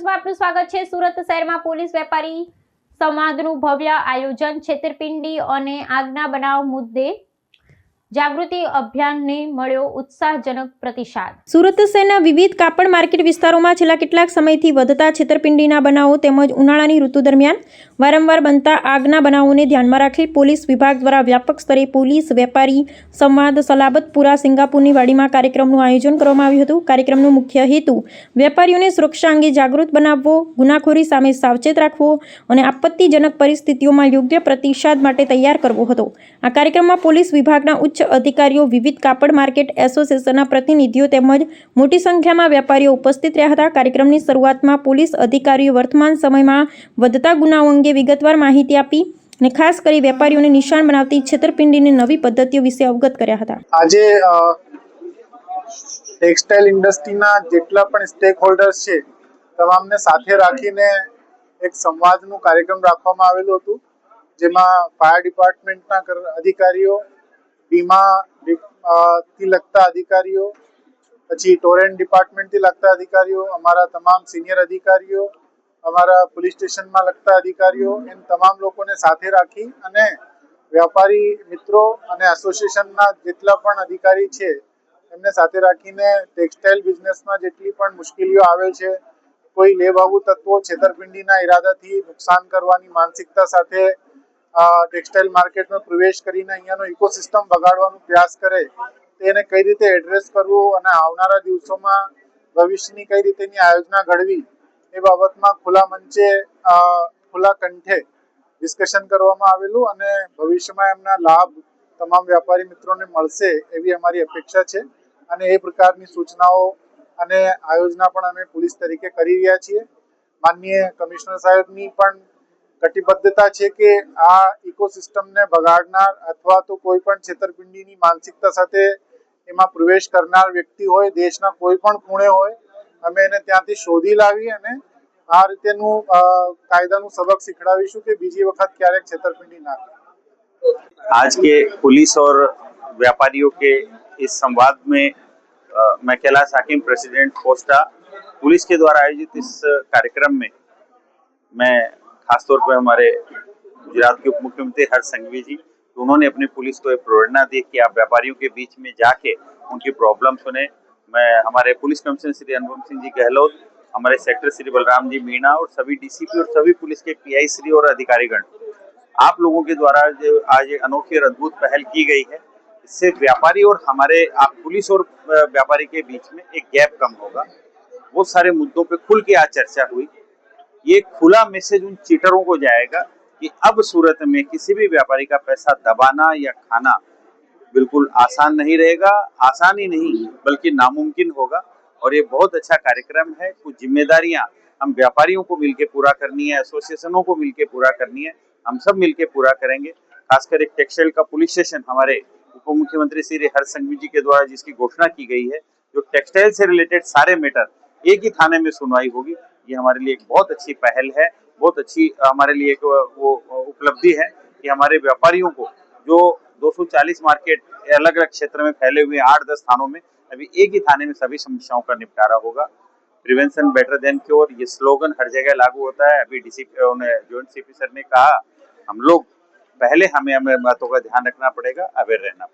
ન્યૂઝમાં આપનું સ્વાગત છે। સુરત શહેરમાં પોલીસ વેપારી સંવાદનું ભવ્ય આયોજન, છેતરપિંડી અને આગના બનાવ મુદ્દે જાગૃતિ અભિયાનને મળ્યો ઉત્સાહજનક પ્રતિસાદ। સુરત શહેરના વિવિધ કાપડ માર્કેટ વિસ્તારોમાં છેલ્લા કેટલાક સમયથી વધતા છેતરપિંડીના બનાવો તેમજ ઉનાળાની ઋતુ દરમિયાન વારંવાર બનતા આગના બનાવોને ધ્યાનમાં રાખી પોલીસ વિભાગ દ્વારા વ્યાપક સ્તરે પોલીસ વેપારી સંવાદ સલાબતપુરા સિંગાપુરની વાડીમાં કાર્યક્રમનું આયોજન કરવામાં આવ્યું હતું। કાર્યક્રમનો મુખ્ય હેતુ વેપારીઓને સુરક્ષા અંગે જાગૃત બનાવવો, ગુનાખોરી સામે સાવચેત રાખવો અને આપત્તિજનક પરિસ્થિતિઓમાં યોગ્ય પ્રતિસાદ માટે તૈયાર કરવો હતો। આ કાર્યક્રમમાં પોલીસ વિભાગના ઉચ્ચ અધિકારીઓ, વિવિધ કાપડ માર્કેટ એસોસિએશનના પ્રતિનિધિઓ તેમજ મોટી સંખ્યામાં વેપારીઓ ઉપસ્થિત રહ્યા હતા। કાર્યક્રમની શરૂઆતમાં પોલીસ અધિકારીઓ વર્તમાન સમયમાં વધતા ગુનાઓ અંગે વિગતવાર માહિતી આપી અને ખાસ કરી વેપારીઓને નિશાન બનાવતી છેતરપિંડીની નવી પદ્ધતિઓ વિશે અવગત કર્યા હતા। આજે ટેક્સટાઇલ ઇન્ડસ્ટ્રીના જેટલા પણ સ્ટેક હોલ્ડર્સ છે તમામને સાથે રાખીને એક સંવાદનું કાર્યક્રમ રાખવામાં આવેલું હતું, જેમાં ફાયર ડિપાર્ટમેન્ટના અધિકારીઓ, વીમા થી લગતા અધિકારીઓ, પછી ટોરેન્ટ ડિપાર્ટમેન્ટથી લગતા અધિકારીઓ, અમારા તમામ સિનિયર અધિકારીઓ, અમારા પોલીસ સ્ટેશનમાં લગતા અધિકારીઓ, એમ તમામ લોકોને સાથે રાખી અને વ્યાપારી મિત્રો અને એસોસિએશનના જેટલા પણ અધિકારી છે એમને સાથે રાખીને ટેક્સટાઇલ બિઝનેસમાં જેટલી પણ મુશ્કેલીઓ આવે છે, કોઈ લેભાગુ તત્વો છેતરપિંડીના ઈરાદાથી નુકસાન કરવાની માનસિકતા સાથે ટેક્સટાઇલ માર્કેટમાં પ્રવેશ કરીને અહીંયાનો ઇકોસિસ્ટમ બગાડવાનો પ્રયાસ કરે, તેને કઈ રીતે એડ્રેસ કરવું અને આવનારા દિવસોમાં ભવિષ્યની કઈ રીતેની આયોજના ઘડવી એ બાબતમાં ખુલ્લા મંચે ખુલ્લા કંઠે ડિસ્કશન કરવામાં આવેલું અને ભવિષ્યમાં એમના લાભ તમામ વ્યાપારી મિત્રોને મળશે એવી અમારી અપેક્ષા છે અને એ પ્રકારની સૂચનાઓ અને આયોજના પણ અમે પોલીસ તરીકે કરી રહ્યા છીએ। માનનીય કમિશનર સાહેબની પણ કટિબદ્ધતા છે કે આ ઇકોસિસ્ટમને બગાડનાર અથવા તો કોઈ પણ છેતરપિંડીની માનસિકતા સાથે એમાં પ્રવેશ કરનાર વ્યક્તિ હોય, દેશના કોઈ પણ ખૂણે હોય, અમે એને ત્યાંથી શોધી લાવી અને આ રીતેનું કાયદાનું સબક શીખડાવીશું કે બીજી વખત ક્યારેક છેતરપિંડી ના થાય। आज के पुलिस और व्यापारियों के इस संवाद में मैं कैलाश हाकिम, प्रेसिडेंट कोस्टा, पुलिस के द्वारा आयोजित इस कार्यक्रम में मैं खासतौर पर हमारे गुजरात के उप मुख्यमंत्री हर्ष संघवी जी, उन्होंने अपनी पुलिस को एक प्रेरणा दी कि आप व्यापारियों के बीच में जाके उनकी प्रॉब्लम सुने। मैं हमारे पुलिस कमिश्नर श्री अनुपम सिंह जी गहलोत, हमारे सेक्रेटरी श्री बलराम जी मीणा और सभी डीसीपी और सभी पुलिस के पीआई श्री और अधिकारीगण, आप लोगों के द्वारा जो आज एक अनोखी और अद्भुत पहल की गई है, इससे व्यापारी और हमारे आप पुलिस और व्यापारी के बीच में एक गैप कम होगा। बहुत सारे मुद्दों पे खुल के आज चर्चा हुई। ये खुला मैसेज उन चीटरों को जाएगा कि अब सूरत में किसी भी व्यापारी का पैसा दबाना या खाना बिल्कुल आसान नहीं रहेगा, आसान ही नहीं बल्कि नामुमकिन होगा। और ये बहुत अच्छा कार्यक्रम है। कुछ जिम्मेदारियां हम व्यापारियों को मिलकर पूरा करनी है, एसोसिएशनों को मिलकर पूरा करनी है, हम सब मिलकर पूरा करेंगे। खासकर एक टेक्सटाइल का पुलिस स्टेशन हमारे उप मुख्यमंत्री श्री हर्ष संघवी जी के द्वारा जिसकी घोषणा की गई है, जो टेक्सटाइल से रिलेटेड सारे मैटर एक ही थाने में सुनवाई होगी, ये हमारे लिए एक बहुत अच्छी पहल है, बहुत अच्छी हमारे लिए एक वो उपलब्धि है कि हमारे व्यापारियों को जो 240 मार्केट अलग अलग क्षेत्र में फैले हुए 8-10 थानों में अभी एक ही थाने में सभी समस्याओं का निपटारा होगा। प्रिवेंशन बेटर देन क्योर, ये स्लोगन हर जगह लागू होता है। अभी डीसीपी जॉइंट सीपी सर ने कहा हम लोग पहले हमें बातों का ध्यान रखना पड़ेगा, अवेयर रहना पड़ेगा।